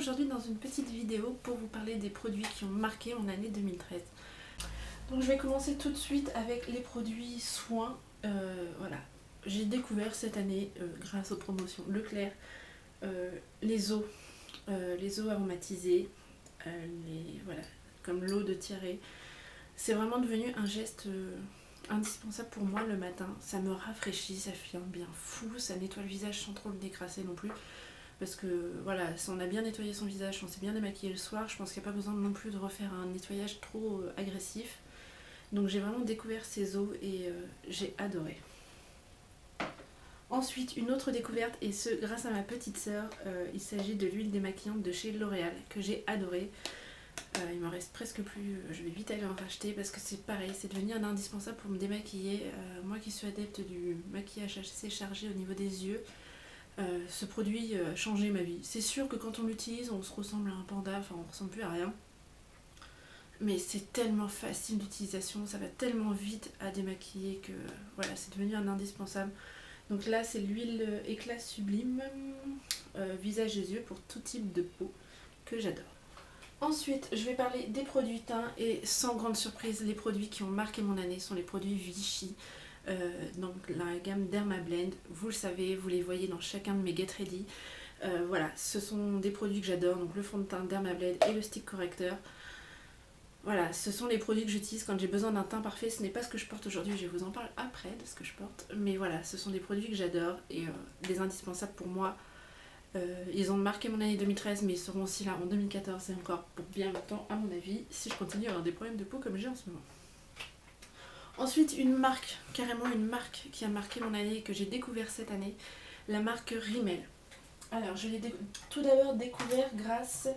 aujourd'hui dans une petite vidéo pour vous parler des produits qui ont marqué mon année 2013. Donc je vais commencer tout de suite avec les produits soins. Voilà, j'ai découvert cette année grâce aux promotions Leclerc les eaux aromatisées, voilà, comme l'eau de Thierry. C'est vraiment devenu un geste indispensable pour moi le matin. Ça me rafraîchit, ça fait un bien fou, ça nettoie le visage sans trop le décrasser non plus. Parce que voilà, si on a bien nettoyé son visage, si on s'est bien démaquillé le soir, je pense qu'il n'y a pas besoin non plus de refaire un nettoyage trop agressif. Donc j'ai vraiment découvert ces eaux et j'ai adoré. Ensuite, une autre découverte, et ce grâce à ma petite sœur, il s'agit de l'huile démaquillante de chez L'Oréal, que j'ai adoré. Il m'en reste presque plus, je vais vite aller en racheter parce que c'est pareil, c'est devenu un indispensable pour me démaquiller. Moi qui suis adepte du maquillage assez chargé au niveau des yeux, ce produit a changé ma vie. C'est sûr que quand on l'utilise, on se ressemble à un panda, enfin on ressemble plus à rien. Mais c'est tellement facile d'utilisation, ça va tellement vite à démaquiller que voilà, c'est devenu un indispensable. Donc là c'est l'huile éclat sublime, visage et yeux pour tout type de peau, que j'adore. Ensuite je vais parler des produits teint et sans grande surprise, les produits qui ont marqué mon année sont les produits Vichy. Donc la gamme Dermablend, vous le savez, vous les voyez dans chacun de mes Get Ready. Voilà, ce sont des produits que j'adore, donc le fond de teint Dermablend et le stick correcteur. Voilà, ce sont les produits que j'utilise quand j'ai besoin d'un teint parfait. Ce n'est pas ce que je porte aujourd'hui, je vous en parle après de ce que je porte. Mais voilà, ce sont des produits que j'adore et des indispensables pour moi. Ils ont marqué mon année 2013, mais ils seront aussi là en 2014 et encore pour bien longtemps à mon avis, si je continue à avoir des problèmes de peau comme j'ai en ce moment. Ensuite, une marque, carrément une marque qui a marqué mon année et que j'ai découvert cette année, la marque Rimmel. Alors, je l'ai tout d'abord découvert grâce,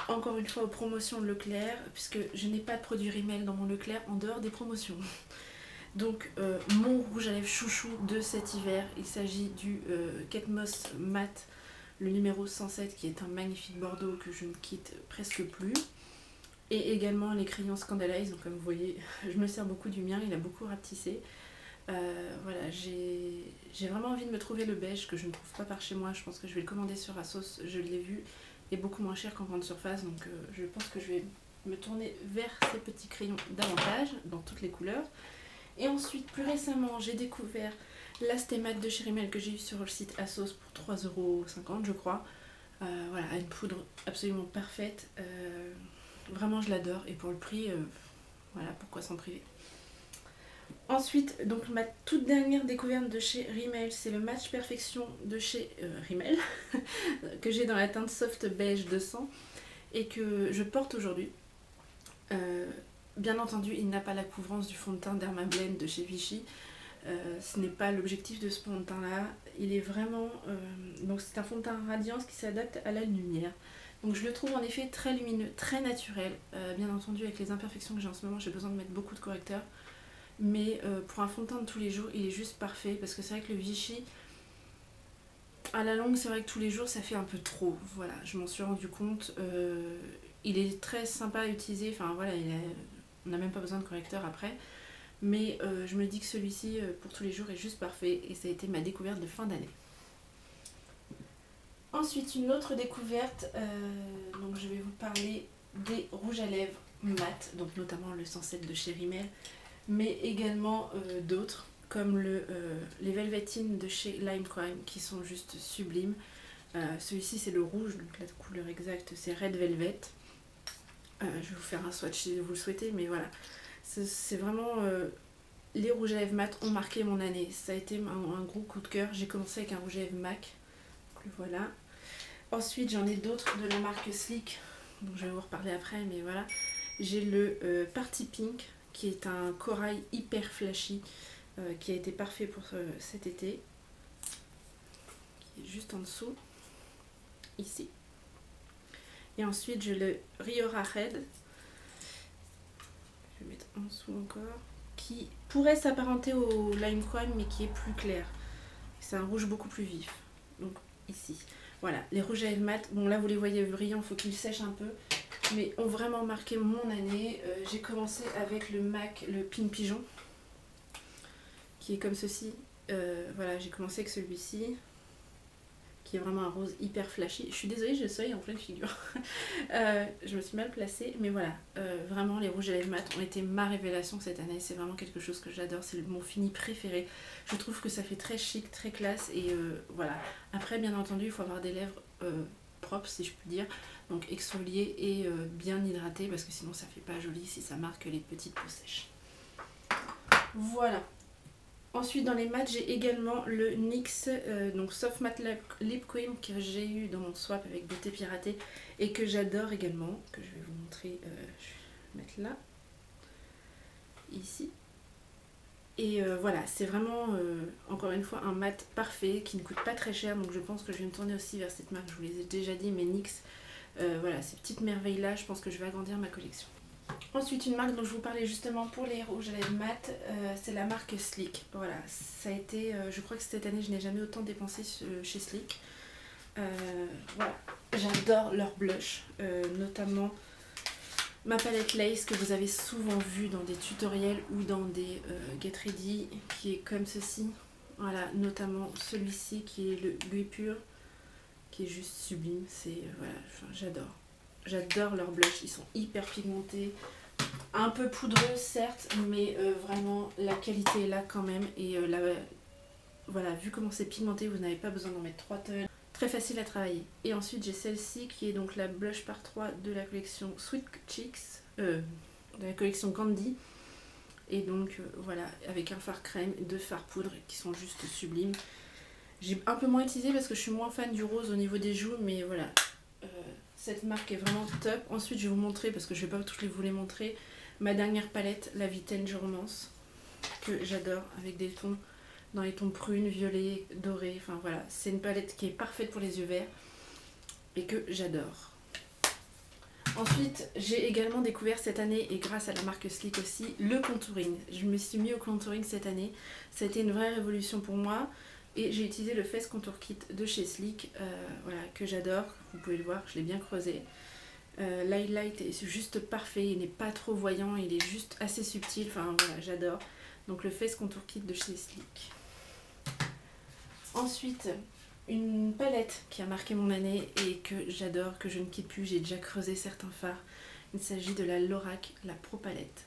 encore une fois, aux promotions de Leclerc, puisque je n'ai pas de produit Rimmel dans mon Leclerc en dehors des promotions. Donc, mon rouge à lèvres chouchou de cet hiver, il s'agit du Kate Moss Matte, le numéro 107, qui est un magnifique bordeaux que je ne quitte presque plus. Et également les crayons Scandalize, donc comme vous voyez, je me sers beaucoup du mien, il a beaucoup rapetissé. Voilà, j'ai vraiment envie de me trouver le beige que je ne trouve pas par chez moi. Je pense que je vais le commander sur Asos, je l'ai vu, il est beaucoup moins cher qu'en grande surface, donc je pense que je vais me tourner vers ces petits crayons davantage, dans toutes les couleurs. Et ensuite, plus récemment, j'ai découvert l'Astémat de chez Rimmel que j'ai eu sur le site Asos pour 3,50 € je crois. Voilà, une poudre absolument parfaite. Vraiment je l'adore et pour le prix, voilà, pourquoi s'en priver. Ensuite, donc ma toute dernière découverte de chez Rimmel, c'est le Match Perfection de chez Rimmel, que j'ai dans la teinte Soft Beige 200 et que je porte aujourd'hui. Bien entendu, il n'a pas la couvrance du fond de teint Dermablend de chez Vichy. Ce n'est pas l'objectif de ce fond de teint là. Il est vraiment... donc c'est un fond de teint radiance qui s'adapte à la lumière. Donc je le trouve en effet très lumineux, très naturel. Bien entendu, avec les imperfections que j'ai en ce moment, j'ai besoin de mettre beaucoup de correcteurs. Mais pour un fond de teint de tous les jours, il est juste parfait. Parce que c'est vrai que le Vichy, à la longue, c'est vrai que tous les jours, ça fait un peu trop. Voilà, je m'en suis rendu compte. Il est très sympa à utiliser. Enfin voilà, on n'a même pas besoin de correcteur après. Mais je me dis que celui-ci, pour tous les jours, est juste parfait. Et ça a été ma découverte de fin d'année. Ensuite, une autre découverte, donc je vais vous parler des rouges à lèvres mat, donc notamment le 107 de chez Rimmel, mais également d'autres, comme les Velvetines de chez Lime Crime, qui sont juste sublimes. Celui-ci c'est le rouge, donc la couleur exacte c'est Red Velvet. Je vais vous faire un swatch si vous le souhaitez, mais voilà. C'est vraiment... les rouges à lèvres mat ont marqué mon année. Ça a été un gros coup de cœur. J'ai commencé avec un rouge à lèvres MAC. Donc le voilà. Ensuite j'en ai d'autres de la marque Sleek, dont je vais vous reparler après, mais voilà. J'ai le Party Pink, qui est un corail hyper flashy, qui a été parfait pour cet été. Qui est juste en dessous, ici. Et ensuite j'ai le Riora Red, je vais mettre en dessous encore, qui pourrait s'apparenter au Lime Crime, mais qui est plus clair. C'est un rouge beaucoup plus vif, donc ici. Voilà, les rouges à lèvres mat, bon là vous les voyez brillants, il faut qu'ils sèchent un peu, mais ont vraiment marqué mon année. J'ai commencé avec le MAC, le Pink Pigeon, qui est comme ceci. Voilà, j'ai commencé avec celui-ci, qui est vraiment un rose hyper flashy. Je suis désolée, j'ai le soleil en pleine figure. Je me suis mal placée, mais voilà, vraiment les rouges à lèvres mat ont été ma révélation cette année. C'est vraiment quelque chose que j'adore, c'est mon fini préféré. Je trouve que ça fait très chic, très classe et voilà. Après, bien entendu, il faut avoir des lèvres propres, si je puis dire, donc exfoliées et bien hydratées, parce que sinon ça fait pas joli si ça marque les petites peaux sèches. Voilà. Ensuite dans les mats j'ai également le NYX donc Soft Matte Lip Cream que j'ai eu dans mon swap avec Beauté Piratée et que j'adore également, que je vais vous montrer, je vais mettre là, ici. Et voilà, c'est vraiment encore une fois un mat parfait qui ne coûte pas très cher, donc je pense que je vais me tourner aussi vers cette marque, je vous les ai déjà dit, mais NYX, voilà, ces petites merveilles là, je pense que je vais agrandir ma collection. Ensuite une marque dont je vous parlais justement pour les rouges à lèvres mat, c'est la marque Sleek. Voilà, ça a été, je crois que cette année je n'ai jamais autant dépensé chez Sleek. Voilà, j'adore leur blush, notamment ma palette Lace que vous avez souvent vue dans des tutoriels ou dans des Get Ready, qui est comme ceci. Voilà, notamment celui-ci qui est le Lui Pur, qui est juste sublime, c'est voilà, enfin, j'adore. J'adore leurs blushs, ils sont hyper pigmentés, un peu poudreux certes, mais vraiment la qualité est là quand même. Et voilà, vu comment c'est pigmenté, vous n'avez pas besoin d'en mettre 3 tonnes. Très facile à travailler. Et ensuite j'ai celle-ci qui est donc la blush par 3 de la collection Sweet Cheeks, de la collection Candy. Et donc voilà, avec un fard crème et 2 fards poudre qui sont juste sublimes. J'ai un peu moins utilisé parce que je suis moins fan du rose au niveau des joues, mais voilà. Cette marque est vraiment top. Ensuite je vais vous montrer, parce que je vais pas tous vous les montrer, ma dernière palette, la Vintage Romance, que j'adore, avec des tons dans les tons prunes, violets, dorés, enfin voilà. C'est une palette qui est parfaite pour les yeux verts et que j'adore. Ensuite j'ai également découvert cette année, et grâce à la marque Sleek aussi, le contouring. Je me suis mis au contouring cette année, ça a été une vraie révolution pour moi. Et j'ai utilisé le Face Contour Kit de chez Sleek, voilà, que j'adore, vous pouvez le voir, je l'ai bien creusé. L'highlight est juste parfait, il n'est pas trop voyant, il est juste assez subtil, enfin voilà, j'adore. Donc le Face Contour Kit de chez Sleek. Ensuite, une palette qui a marqué mon année et que j'adore, que je ne quitte plus, j'ai déjà creusé certains fards. Il s'agit de la Lorac, la Pro Palette.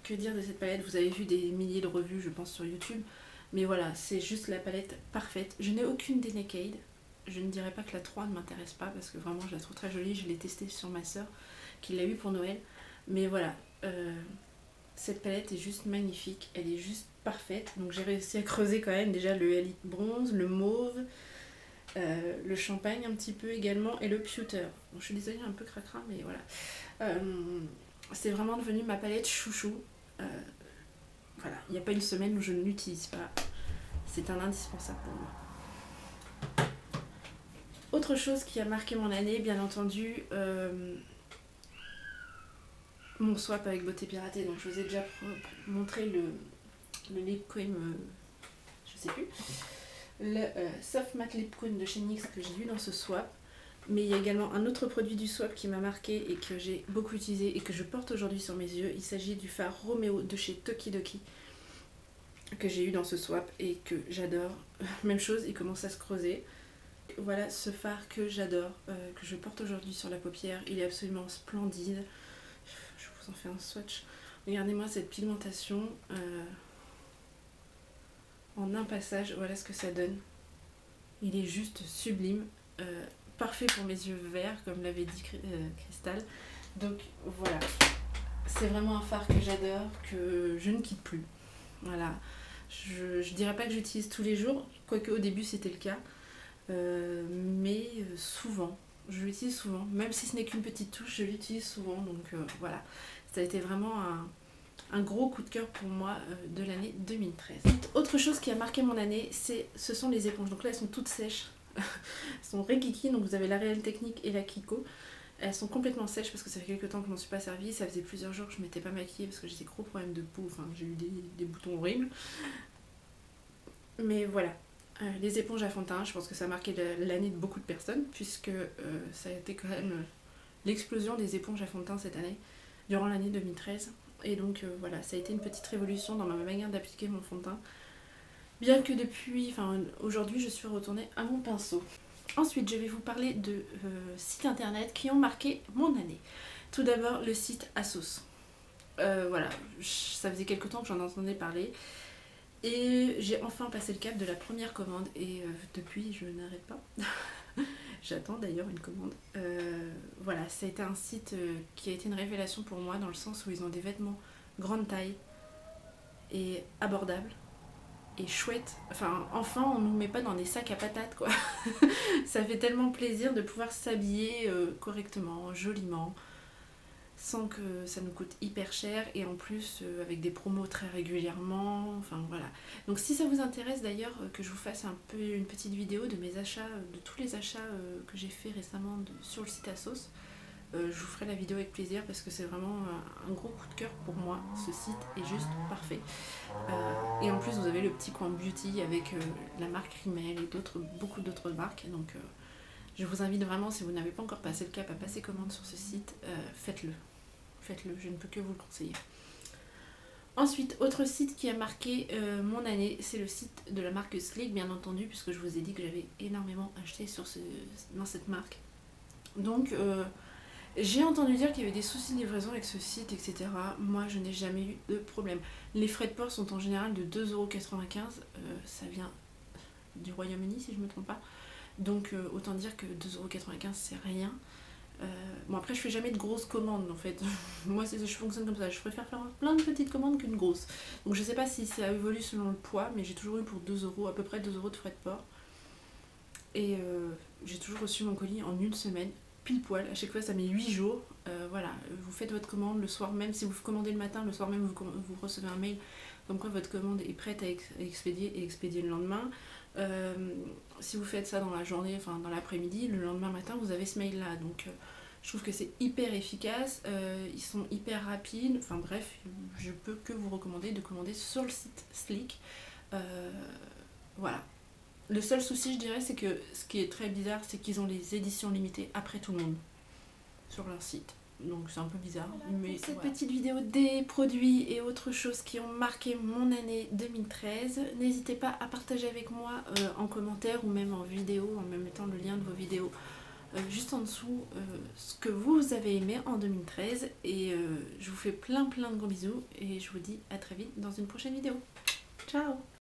Que dire de cette palette? Vous avez vu des milliers de revues, je pense, sur YouTube. Mais voilà, c'est juste la palette parfaite. Je n'ai aucune des Naked. Je ne dirais pas que la 3 ne m'intéresse pas parce que vraiment je la trouve très jolie. Je l'ai testée sur ma soeur qui l'a eu pour Noël. Mais voilà, cette palette est juste magnifique. Elle est juste parfaite. Donc j'ai réussi à creuser quand même déjà le Elite Bronze, le mauve, le champagne un petit peu également et le pewter. Bon, je suis désolée, un peu cracra, mais voilà. C'est vraiment devenu ma palette chouchou. Voilà, il n'y a pas une semaine où je ne l'utilise pas. C'est un indispensable pour moi. Autre chose qui a marqué mon année, bien entendu, mon swap avec Beauté Piratée. Donc je vous ai déjà montré le lip cream, je sais plus. Le Soft Matte Lip Cream de chez NYX que j'ai eu dans ce swap. Mais il y a également un autre produit du swap qui m'a marqué et que j'ai beaucoup utilisé et que je porte aujourd'hui sur mes yeux. Il s'agit du fard Romeo de chez Tokidoki que j'ai eu dans ce swap et que j'adore. Même chose, il commence à se creuser. Voilà ce fard que j'adore, que je porte aujourd'hui sur la paupière. Il est absolument splendide. Je vous en fais un swatch. Regardez-moi cette pigmentation en un passage. Voilà ce que ça donne. Il est juste sublime. Parfait pour mes yeux verts, comme l'avait dit Cristal. Donc voilà, c'est vraiment un fard que j'adore, que je ne quitte plus. Voilà, je dirais pas que j'utilise tous les jours, quoique au début c'était le cas, mais souvent, je l'utilise souvent, même si ce n'est qu'une petite touche, je l'utilise souvent. Donc voilà, ça a été vraiment un gros coup de cœur pour moi de l'année 2013. Autre chose qui a marqué mon année, ce sont les éponges. Donc là elles sont toutes sèches. Elles sont Rekiki, donc vous avez la Réelle Technique et la Kiko. Elles sont complètement sèches parce que ça fait quelques temps que je m'en suis pas servie. Ça faisait plusieurs jours que je m'étais pas maquillée parce que j'ai des gros problèmes de peau. Enfin, j'ai eu des boutons horribles. Mais voilà, les éponges à fond de teint, je pense que ça a marqué l'année de beaucoup de personnes puisque ça a été quand même l'explosion des éponges à fond de teint cette année, durant l'année 2013. Et donc voilà, ça a été une petite révolution dans ma manière d'appliquer mon fond de teint. Bien que aujourd'hui je suis retournée à mon pinceau. Ensuite je vais vous parler de sites internet qui ont marqué mon année. Tout d'abord le site ASOS. Voilà, ça faisait quelques temps que j'en entendais parler. Et j'ai enfin passé le cap de la première commande et depuis je n'arrête pas. J'attends d'ailleurs une commande. Voilà, ça a été un site qui a été une révélation pour moi dans le sens où ils ont des vêtements grande taille et abordables et chouettes. Enfin on nous met pas dans des sacs à patates quoi. Ça fait tellement plaisir de pouvoir s'habiller correctement, joliment, sans que ça nous coûte hyper cher et en plus avec des promos très régulièrement, enfin voilà. Donc si ça vous intéresse d'ailleurs que je vous fasse un peu une petite vidéo de mes achats, de tous les achats que j'ai fait récemment sur le site ASOS, je vous ferai la vidéo avec plaisir parce que c'est vraiment un gros coup de cœur pour moi. Ce site est juste parfait. Et en plus vous avez le petit coin beauty avec la marque Rimmel et beaucoup d'autres marques, donc je vous invite vraiment, si vous n'avez pas encore passé le cap à passer commande sur ce site, faites-le. Faites-le, je ne peux que vous le conseiller. Ensuite, autre site qui a marqué mon année, c'est le site de la marque Sleek, bien entendu, puisque je vous ai dit que j'avais énormément acheté dans cette marque. Donc, j'ai entendu dire qu'il y avait des soucis de livraison avec ce site, etc. Moi, je n'ai jamais eu de problème. Les frais de port sont en général de 2,95 €. Ça vient du Royaume-Uni, si je ne me trompe pas. Donc, autant dire que 2,95 € c'est rien. Bon après je fais jamais de grosses commandes en fait, moi je fonctionne comme ça, je préfère faire plein de petites commandes qu'une grosse. Donc je sais pas si ça évolue selon le poids, mais j'ai toujours eu pour 2 €, à peu près 2 € de frais de port. Et j'ai toujours reçu mon colis en une semaine, pile poil, à chaque fois ça met 8 jours. Voilà, vous faites votre commande le soir même, si vous commandez le matin, le soir même vous recevez un mail comme quoi votre commande est prête à expédier et expédier le lendemain. Si vous faites ça dans la journée, enfin dans l'après-midi, le lendemain matin vous avez ce mail là, donc je trouve que c'est hyper efficace, ils sont hyper rapides, enfin bref, je peux que vous recommander de commander sur le site Sleek. Voilà. Le seul souci je dirais c'est que ce qui est très bizarre c'est qu'ils ont les éditions limitées après tout le monde sur leur site. Donc c'est un peu bizarre. Voilà, mais cette petite vidéo des produits et autres choses qui ont marqué mon année 2013. N'hésitez pas à partager avec moi en commentaire ou même en vidéo, en me mettant le lien de vos vidéos juste en dessous ce que vous avez aimé en 2013. Et je vous fais plein de gros bisous et je vous dis à très vite dans une prochaine vidéo. Ciao!